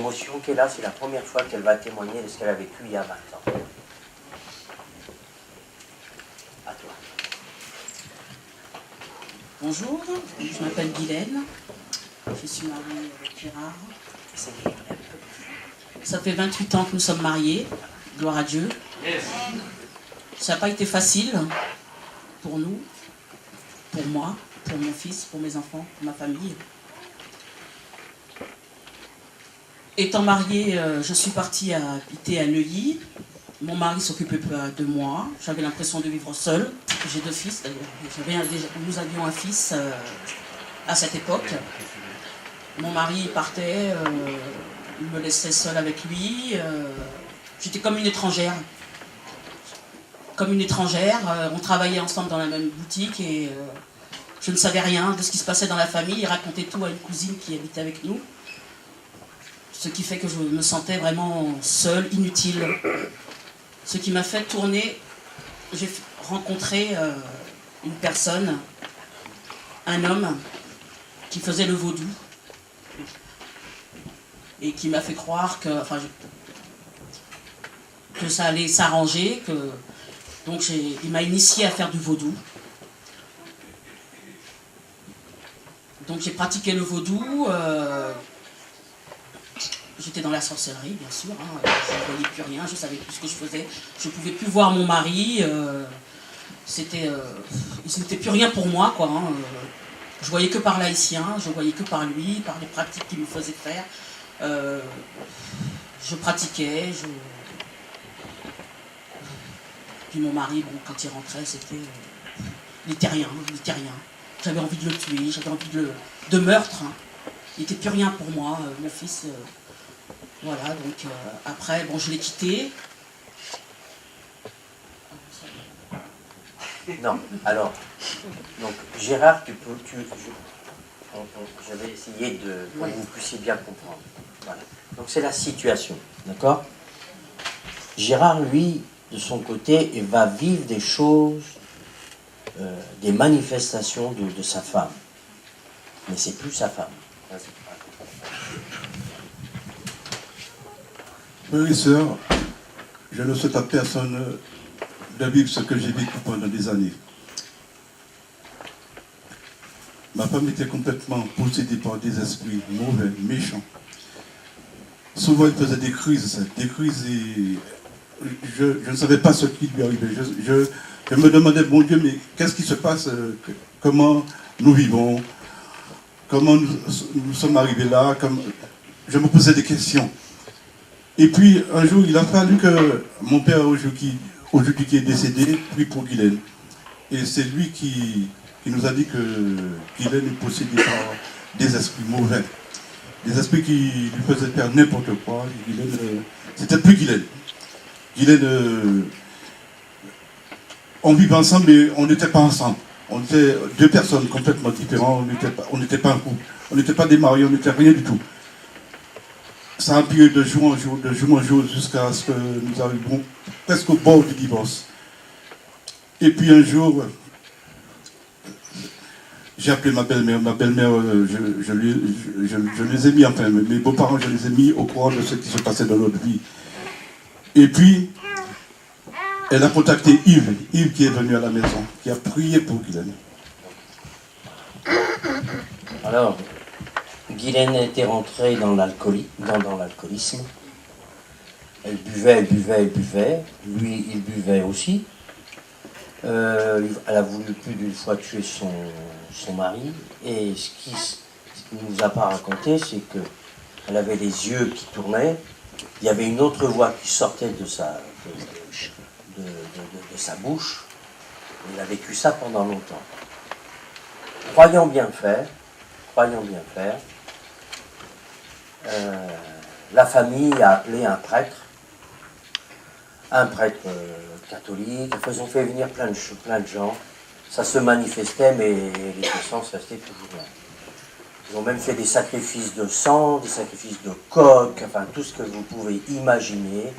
d'émotion qu'elle a, c'est la première fois qu'elle va témoigner de ce qu'elle a vécu il y a 20 ans. À toi. Bonjour, je m'appelle Guylaine, je suis mariée avec Gérard. Ça fait 28 ans que nous sommes mariés, gloire à Dieu. Ça n'a pas été facile pour nous, pour moi, pour mon fils, pour mes enfants, pour ma famille. Étant mariée, je suis partie habiter à Neuilly. Mon mari s'occupait pas de moi. J'avais l'impression de vivre seule. J'ai 2 fils d'ailleurs. Nous avions un fils à cette époque. Mon mari partait, il me laissait seule avec lui. J'étais comme une étrangère. Comme une étrangère. On travaillait ensemble dans la même boutique et je ne savais rien de ce qui se passait dans la famille. Il racontait tout à une cousine qui habitait avec nous. Ce qui fait que je me sentais vraiment seule, inutile. Ce qui m'a fait tourner, j'ai rencontré une personne, un homme, qui faisait le vaudou. Et qui m'a fait croire que ça allait s'arranger. Donc il m'a initié à faire du vaudou. Donc j'ai pratiqué le vaudou. J'étais dans la sorcellerie, bien sûr. Je ne voyais plus rien, je ne savais plus ce que je faisais. Je ne pouvais plus voir mon mari. Il n'était plus rien pour moi, quoi. Je voyais que par l'haïtien, je voyais que par lui, par les pratiques qu'il me faisait faire. Je pratiquais. Puis mon mari, bon, quand il rentrait, il n'était rien. J'avais envie de le tuer, j'avais envie de meurtre. Il n'était plus rien pour moi, mon fils. Voilà, donc après, bon, je l'ai quitté. Non, alors, donc Gérard, je vais essayer pour que vous puissiez bien comprendre. Voilà. Donc c'est la situation, d'accord? Gérard, lui, de son côté, il va vivre des choses, des manifestations de sa femme. Mais c'est plus sa femme. Frères et sœurs, je ne souhaite à personne de vivre ce que j'ai vécu pendant des années. Ma femme était complètement possédée par des esprits mauvais, méchants. Souvent, elle faisait des crises et je ne savais pas ce qui lui arrivait. Je me demandais, bon Dieu, mais qu'est-ce qui se passe? Comment nous vivons? Comment nous sommes arrivés là? Je me posais des questions. Et puis, un jour, il a fallu que mon père, aujourd'hui qui est décédé, prie pour Guylaine. Et c'est lui qui nous a dit que Guylaine est possédée par des esprits mauvais. Des esprits qui lui faisaient faire n'importe quoi. Guylaine, c'était plus Guylaine. Guylaine, on vivait ensemble, mais on n'était pas ensemble. On était 2 personnes complètement différentes. On n'était pas un couple. On n'était pas des mariés, on n'était rien du tout. Ça a empiré de jour en jour, jusqu'à ce que nous arrivions presque au bord du divorce. Et puis un jour, j'ai appelé ma belle-mère. Ma belle-mère, je les ai mis, enfin, mes beaux-parents, je les ai mis au courant de ce qui se passait dans notre vie. Et puis, elle a contacté Yves qui est venu à la maison, qui a prié pour Guylaine. Alors, Guylaine était rentrée dans l'alcoolisme. Elle buvait. Lui, il buvait aussi. Elle a voulu plus d'une fois tuer son mari. Et ce qu'il ne nous a pas raconté, c'est qu'elle avait les yeux qui tournaient. Il y avait une autre voix qui sortait de sa bouche. Il a vécu ça pendant longtemps. Croyant bien faire, la famille a appelé un prêtre catholique. Ils ont fait venir plein de gens. Ça se manifestait, mais les puissances restaient toujours là. Ils ont même fait des sacrifices de sang, des sacrifices de coq, enfin tout ce que vous pouvez imaginer.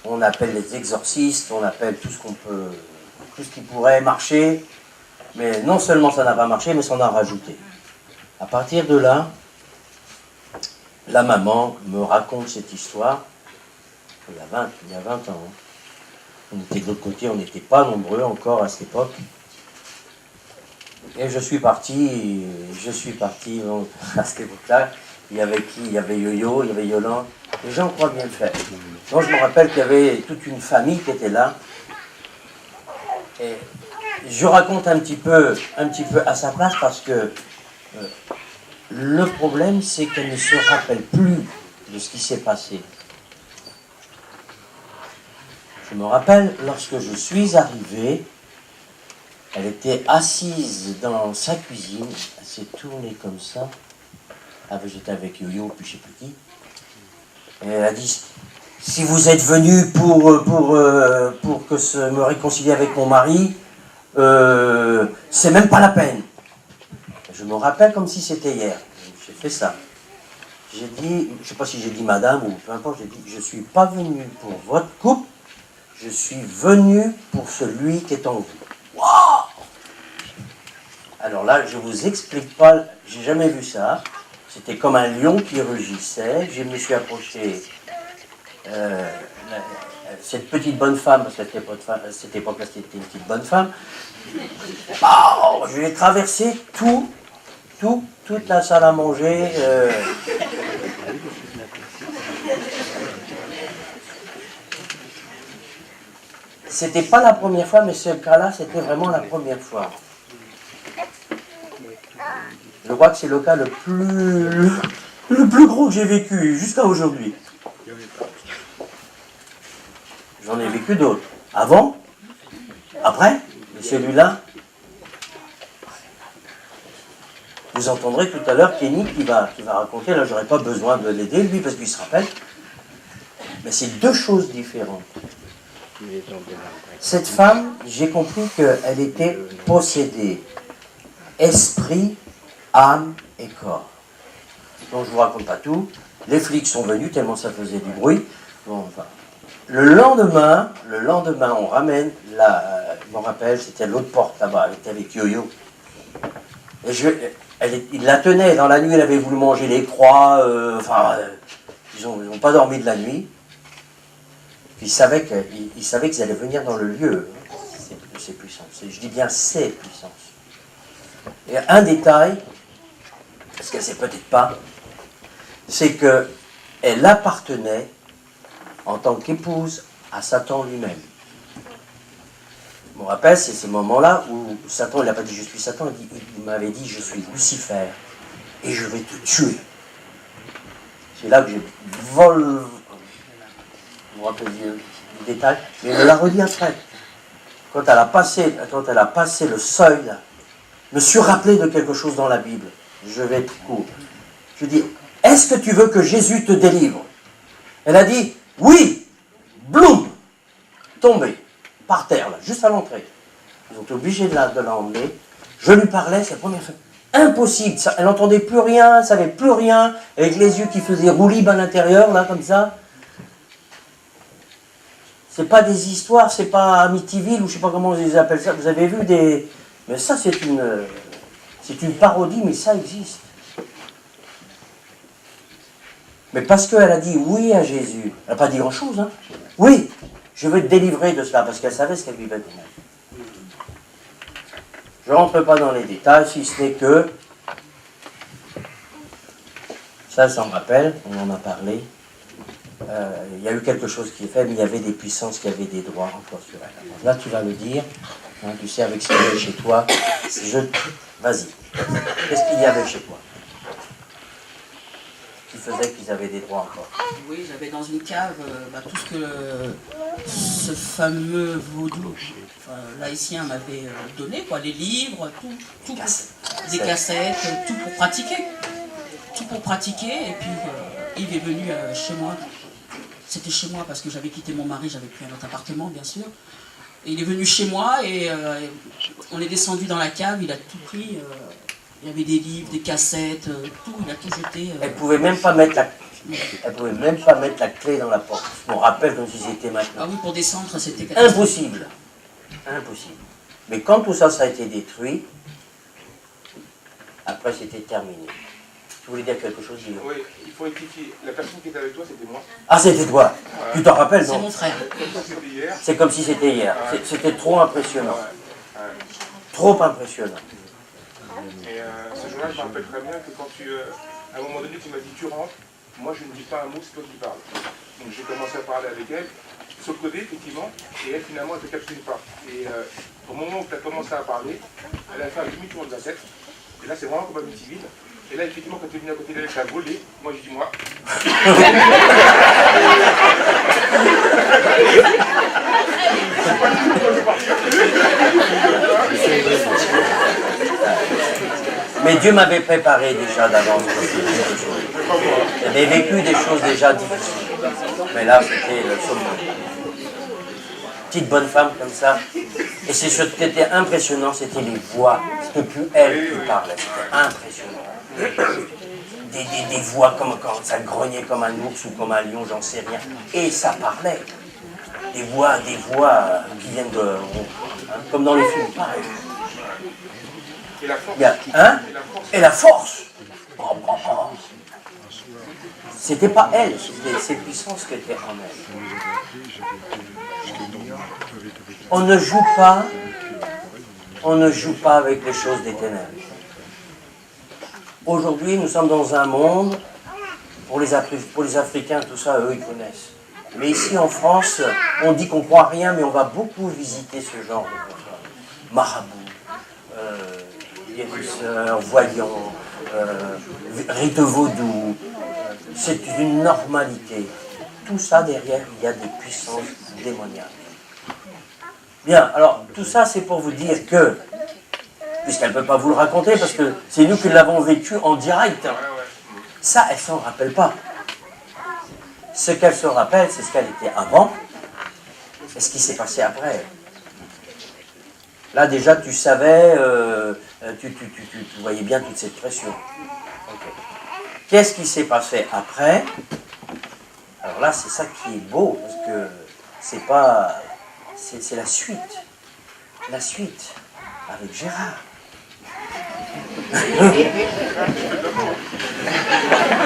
On appelle les exorcistes, on appelle tout ce qui pourrait marcher. Mais non seulement ça n'a pas marché, mais ça en a rajouté. À partir de là, la maman me raconte cette histoire, il y a 20 ans. Hein. On était de l'autre côté, on n'était pas nombreux encore à cette époque. Et je suis parti donc, à cette époque-là. Il y avait qui? Il y avait Yo-Yo, il y avait Yolande. Les gens croient bien le faire. Donc je me rappelle qu'il y avait toute une famille qui était là. Et je raconte un petit peu à sa place parce que le problème, c'est qu'elle ne se rappelle plus de ce qui s'est passé. Je me rappelle, lorsque je suis arrivé, elle était assise dans sa cuisine, elle s'est tournée comme ça. J'étais avec Yo-Yo, puis je ne sais plus qui. Et elle a dit, si vous êtes venu pour que me réconcilier avec mon mari, c'est même pas la peine. Je me rappelle comme si c'était hier. J'ai fait ça. J'ai dit, je ne sais pas si j'ai dit madame ou peu importe, j'ai dit, je ne suis pas venu pour votre couple, je suis venu pour celui qui est en vous. Wow! Alors là, je ne vous explique pas, j'ai jamais vu ça. C'était comme un lion qui rugissait. Je me suis approché cette petite bonne femme, parce qu'à cette époque-là, c'était une petite bonne femme. Oh, je l'ai traversé toute la salle à manger. C'était pas la première fois, mais ce cas-là, c'était vraiment la première fois. Je crois que c'est le cas le plus gros que j'ai vécu jusqu'à aujourd'hui. J'en ai vécu d'autres. Avant, après, mais celui-là, vous entendrez tout à l'heure Kenny qui va raconter, là j'aurais pas besoin de l'aider lui parce qu'il se rappelle, mais c'est deux choses différentes. Cette femme, j'ai compris qu'elle était possédée, esprit, âme et corps. Donc je ne vous raconte pas tout. Les flics sont venus tellement ça faisait du bruit. Bon, enfin. Le lendemain, on ramène je me rappelle, c'était l'autre porte là-bas, elle était avec Yo-Yo. Et il la tenait, dans la nuit, elle avait voulu manger les croix, ils n'ont pas dormi de la nuit. Ils savaient qu'ils allaient venir dans le lieu de ces puissances. Je dis bien ces puissances. Et un détail, parce qu'elle ne sait peut-être pas, c'est qu'elle appartenait en tant qu'épouse à Satan lui-même. Je me rappelle, c'est ce moment-là où Satan, il n'a pas dit je suis Satan, il m'avait dit je suis Lucifer et je vais te tuer. C'est là que j'ai volé. Vous vous rappelez du détail, mais je la redis après. Quand elle a passé le seuil, là, je me suis rappelé de quelque chose dans la Bible. Je vais être court. Je dis, est-ce que tu veux que Jésus te délivre? Elle a dit, oui. Bloum, tombée, par terre, là, juste à l'entrée. Ils ont été obligés de l'emmener. Je lui parlais, c'est la première fois. Impossible, elle n'entendait plus rien, elle ne savait plus rien, avec les yeux qui faisaient roulib à l'intérieur, là, comme ça. C'est pas des histoires, c'est pas Amityville, ou je sais pas comment ils appellent ça. Vous avez vu des... Mais ça, c'est une parodie, mais ça existe. Mais parce qu'elle a dit oui à Jésus, elle n'a pas dit grand-chose, hein. Oui, je veux te délivrer de cela, parce qu'elle savait ce qu'elle vivait quand même. Je ne rentre pas dans les détails, si ce n'est que... Ça me rappelle, on en a parlé. Il y a eu quelque chose qui est fait, mais il y avait des puissances qui avaient des droits encore sur elle. Alors là, tu vas me dire, hein, tu sais, avec ce qu'il y avait chez toi, vas-y. Qu'est-ce qu'il y avait chez toi qui faisait qu'ils avaient des droits encore? Oui, j'avais dans une cave tout ce que ce fameux vaudou laïcien m'avait donné, quoi, les livres, tout des cassettes, tout pour pratiquer. Tout pour pratiquer, et puis Yves est venu chez moi. C'était chez moi parce que j'avais quitté mon mari, j'avais pris un autre appartement, bien sûr. Et il est venu chez moi et on est descendu dans la cave, il a tout pris. Il y avait des livres, des cassettes, tout, il a tout jeté. Elle pouvait même pas mettre la clé dans la porte. Je me rappelle comme si c'était maintenant. Ah oui, pour descendre, c'était impossible. Impossible. Mais quand tout ça, ça a été détruit, après c'était terminé. Tu voulais dire quelque chose, Guillaume? Oui, il faut rectifier. La personne qui était avec toi, c'était moi. Ah, c'était toi. Tu t'en rappelles, non? C'est mon frère. C'était hier. C'est comme si c'était hier. C'était trop impressionnant. Trop impressionnant. Et ce jour-là, je me rappelle très bien que quand à un moment donné, tu m'as dit, tu rentres. Moi, je ne dis pas un mot, c'est toi qui parles. Donc j'ai commencé à parler avec elle, sur le côté, effectivement, et elle, finalement, elle ne te capture pas. Et au moment où tu as commencé à parler, elle a fait un demi-tour de la tête. Et là, c'est vraiment comme un civil. Et là, effectivement, quand tu es venu à côté d'elle, tu as volé. Moi, j'ai dit, moi. Mais Dieu m'avait préparé déjà d'avance. J'avais vécu des choses déjà difficiles. Mais là, c'était le sommet. Petite bonne femme comme ça. Et c'est ce qui était impressionnant, c'était les voix. C'était plus elle qui parlait. C'était impressionnant. Des voix comme quand ça grognait comme un ours ou comme un lion, j'en sais rien. Et ça parlait. Des voix qui viennent de... comme dans les films, pareil. Et la force. Hein? Et la force. C'était pas elle, c'était ses puissances qui étaient en elle. On ne joue pas avec les choses des ténèbres. Aujourd'hui, nous sommes dans un monde, pour les Africains, tout ça, eux, ils connaissent. Mais ici, en France, on dit qu'on ne croit à rien, mais on va beaucoup visiter ce genre de choses. Marabout, guérisseurs, voyants, rites vaudou. C'est une normalité. Tout ça, derrière, il y a des puissances démoniaques. Bien, alors, tout ça, c'est pour vous dire que, puisqu'elle ne peut pas vous le raconter, parce que c'est nous qui l'avons vécu en direct, ça, elle ne s'en rappelle pas. Ce qu'elle se rappelle, c'est ce qu'elle était avant, et ce qui s'est passé après. Là, déjà, tu savais, tu voyais bien toute cette pression. Okay. Qu'est-ce qui s'est passé après? Alors là, c'est ça qui est beau, parce que c'est pas... C'est la suite. La suite, avec Gérard. Il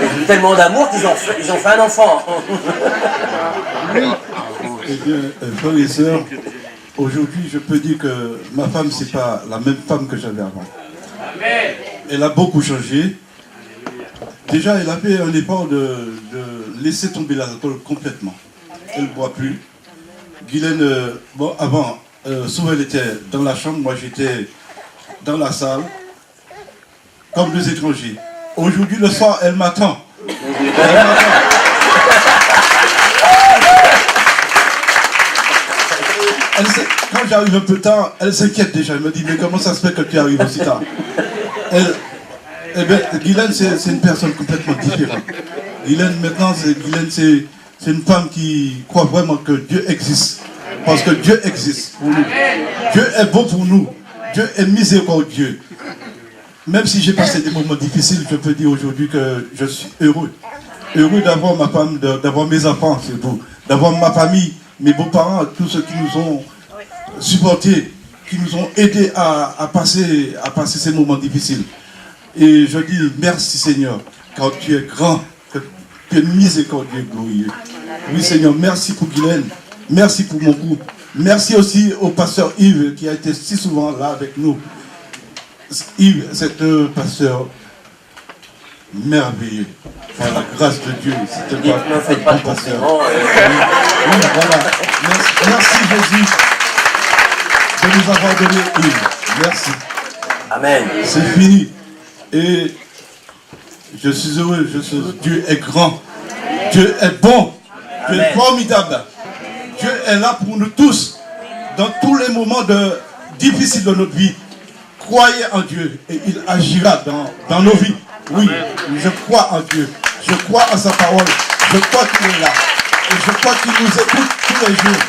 y a tellement d'amour qu'ils ont fait un enfant. Eh bien, frères et sœurs, aujourd'hui, je peux dire que ma femme, c'est pas la même femme que j'avais avant. Elle a beaucoup changé. Déjà, elle a fait un effort de laisser tomber l'alcool complètement. Elle ne boit plus. Guylaine, bon, avant, souvent elle était dans la chambre, moi j'étais dans la salle, comme deux étrangers. Aujourd'hui, le soir, elle m'attend. Quand j'arrive un peu tard, elle s'inquiète déjà. Elle me dit, mais comment ça se fait que tu arrives aussi tard? Eh bien, Guylaine, c'est une personne complètement différente. Guylaine, maintenant, c'est une femme qui croit vraiment que Dieu existe. Parce que Dieu existe pour nous. Dieu est bon pour nous. Dieu est miséricordieux. Même si j'ai passé des moments difficiles, je peux dire aujourd'hui que je suis heureux. Heureux d'avoir ma femme, d'avoir mes enfants, c'est beau. D'avoir ma famille, mes beaux-parents, tous ceux qui nous ont supportés, qui nous ont aidés à passer ces moments difficiles. Et je dis merci Seigneur, car tu es grand, que tu es miséricordieux, glorieux. Oui Seigneur, merci pour Guylaine, merci pour mon groupe. Merci aussi au pasteur Yves qui a été si souvent là avec nous. Yves, c'est un pasteur merveilleux. Par la grâce de Dieu. Ne faites pas de compliments. Oui, voilà. Merci Jésus de nous avoir donné Yves. Merci. Amen. C'est fini. Et je suis heureux. Dieu est grand. Dieu est bon. Dieu est formidable. Dieu est là pour nous tous. Dans tous les moments difficiles de notre vie. Croyez en Dieu et il agira dans nos vies. Oui, je crois en Dieu. Je crois en sa parole. Je crois qu'il est là. Et je crois qu'il nous écoute tous les jours.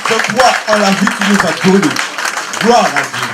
Je crois en la vie qu'il nous a donnée. Gloire à Dieu.